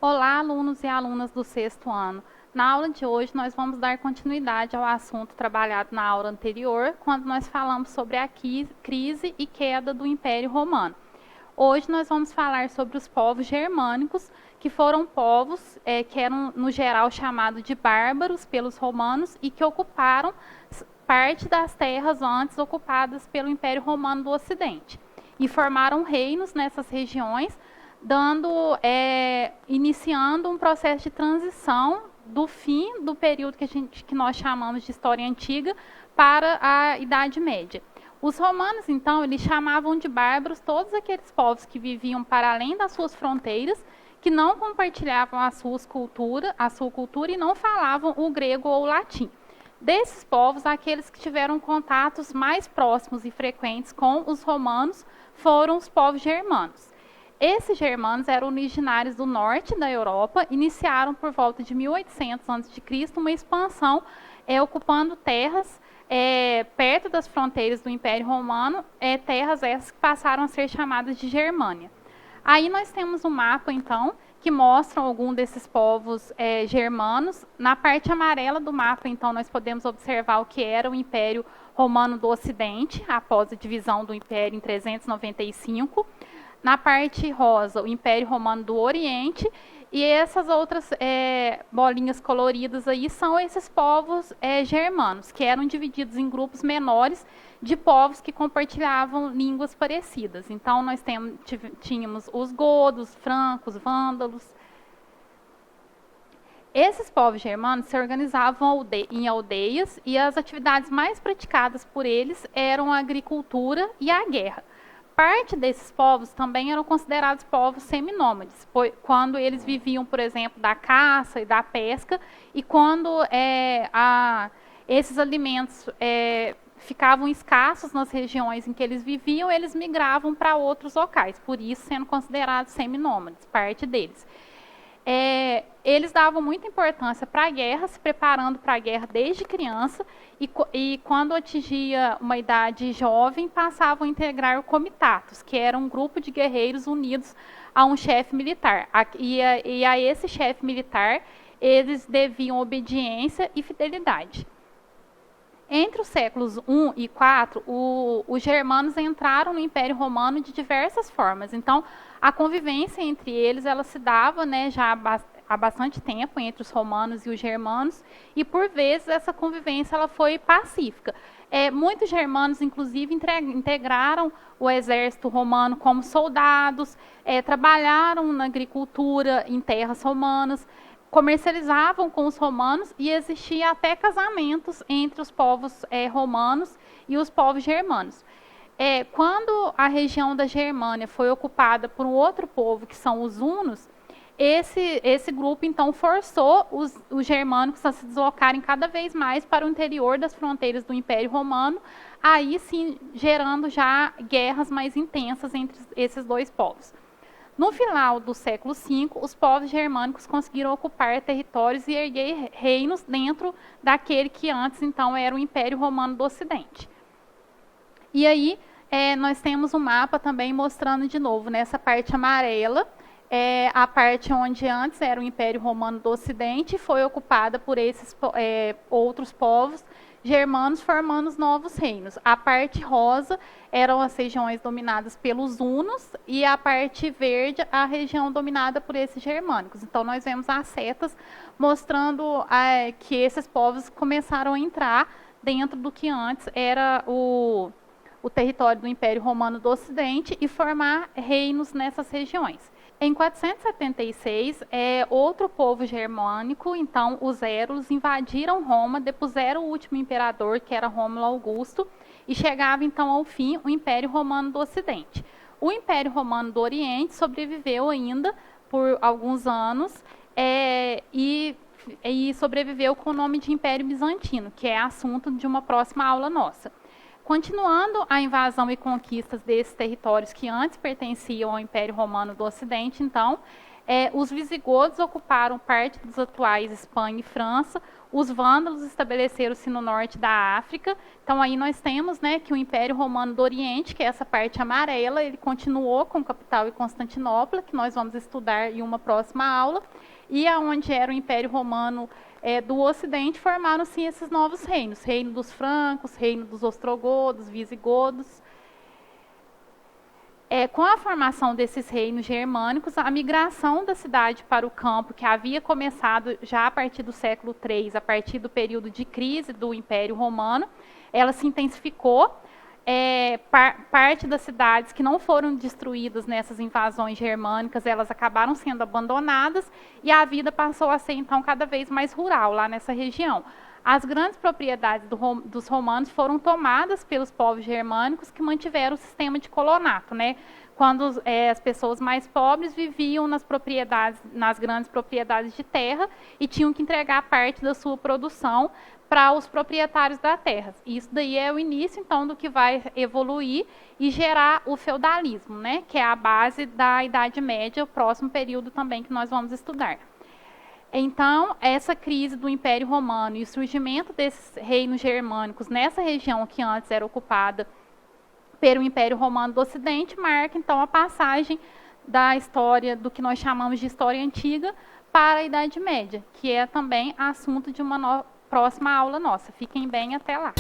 Olá, alunos e alunas do sexto ano. Na aula de hoje, nós vamos dar continuidade ao assunto trabalhado na aula anterior, quando nós falamos sobre a crise e queda do Império Romano. Hoje nós vamos falar sobre os povos germânicos, que foram povos que eram, no geral, chamados de bárbaros pelos romanos e que ocuparam parte das terras antes ocupadas pelo Império Romano do Ocidente. E formaram reinos nessas regiões, iniciando um processo de transição do fim do período que nós chamamos de História Antiga para a Idade Média. Os romanos, então, eles chamavam de bárbaros todos aqueles povos que viviam para além das suas fronteiras, que não compartilhavam a sua cultura e não falavam o grego ou o latim. Desses povos, aqueles que tiveram contatos mais próximos e frequentes com os romanos foram os povos germanos. Esses germanos eram originários do norte da Europa, iniciaram por volta de 1800 a.C. uma expansão, ocupando terras perto das fronteiras do Império Romano, terras essas que passaram a ser chamadas de Germânia. Aí nós temos um mapa, então, que mostra algum desses povos germanos. Na parte amarela do mapa, então, nós podemos observar o que era o Império Romano do Ocidente, após a divisão do Império em 395. Na parte rosa, o Império Romano do Oriente, e essas outras bolinhas coloridas aí são esses povos germanos, que eram divididos em grupos menores de povos que compartilhavam línguas parecidas. Então, nós tínhamos os godos, francos, vândalos. Esses povos germanos se organizavam em aldeias e as atividades mais praticadas por eles eram a agricultura e a guerra. Parte desses povos também eram considerados povos seminômades, quando eles viviam, por exemplo, da caça e da pesca, e quando esses alimentos ficavam escassos nas regiões em que eles viviam, eles migravam para outros locais, por isso sendo considerados seminômades, parte deles. Eles davam muita importância para a guerra, se preparando para a guerra desde criança, e quando atingia uma idade jovem, passavam a integrar comitatos, que era um grupo de guerreiros unidos a um chefe militar. E a esse chefe militar, eles deviam obediência e fidelidade. Entre os séculos I e IV, os germanos entraram no Império Romano de diversas formas. Então, a convivência entre eles ela se dava já há bastante tempo entre os romanos e os germanos, e por vezes essa convivência ela foi pacífica. Muitos germanos, inclusive, integraram o exército romano como soldados, trabalharam na agricultura em terras romanas, comercializavam com os romanos e existia até casamentos entre os povos romanos e os povos germanos. Quando a região da Germânia foi ocupada por um outro povo, que são os hunos, esse grupo, então, forçou os germânicos a se deslocarem cada vez mais para o interior das fronteiras do Império Romano, aí sim gerando já guerras mais intensas entre esses dois povos. No final do século V, os povos germânicos conseguiram ocupar territórios e erguer reinos dentro daquele que antes, então, era o Império Romano do Ocidente. E aí, nós temos um mapa também mostrando de novo, nessa parte amarela, a parte onde antes era o Império Romano do Ocidente, foi ocupada por esses outros povos germanos, formando os novos reinos. A parte rosa eram as regiões dominadas pelos hunos e a parte verde a região dominada por esses germânicos. Então, nós vemos as setas mostrando que esses povos começaram a entrar dentro do que antes era o território do Império Romano do Ocidente e formar reinos nessas regiões. Em 476, outro povo germânico, então os érulos, invadiram Roma, depuseram o último imperador, que era Rômulo Augusto, e chegava então ao fim o Império Romano do Ocidente. O Império Romano do Oriente sobreviveu ainda por alguns anos e sobreviveu com o nome de Império Bizantino, que é assunto de uma próxima aula nossa. Continuando a invasão e conquistas desses territórios que antes pertenciam ao Império Romano do Ocidente, então, os visigodos ocuparam parte dos atuais Espanha e França, Os vândalos estabeleceram-se no norte da África. Então, aí nós temos, né, que o Império Romano do Oriente, que é essa parte amarela, ele continuou com capital em Constantinopla, que nós vamos estudar em uma próxima aula. E aonde era o Império Romano do Ocidente, formaram-se esses novos reinos. Reino dos francos, reino dos ostrogodos, visigodos. Com a formação desses reinos germânicos, a migração da cidade para o campo, que havia começado já a partir do século III, a partir do período de crise do Império Romano, ela se intensificou. Parte das cidades que não foram destruídas nessas invasões germânicas, elas acabaram sendo abandonadas e a vida passou a ser, então, cada vez mais rural lá nessa região. As grandes propriedades dos romanos foram tomadas pelos povos germânicos que mantiveram o sistema de colonato, né? Quando as pessoas mais pobres viviam nas grandes propriedades de terra e tinham que entregar parte da sua produção para os proprietários da terra. Isso daí é o início, então, do que vai evoluir e gerar o feudalismo, né? Que é a base da Idade Média, o próximo período também que nós vamos estudar. Então, essa crise do Império Romano e o surgimento desses reinos germânicos nessa região que antes era ocupada pelo Império Romano do Ocidente marca, então, a passagem da história, do que nós chamamos de história antiga, para a Idade Média, que é também assunto de uma próxima aula nossa. Fiquem bem, até lá.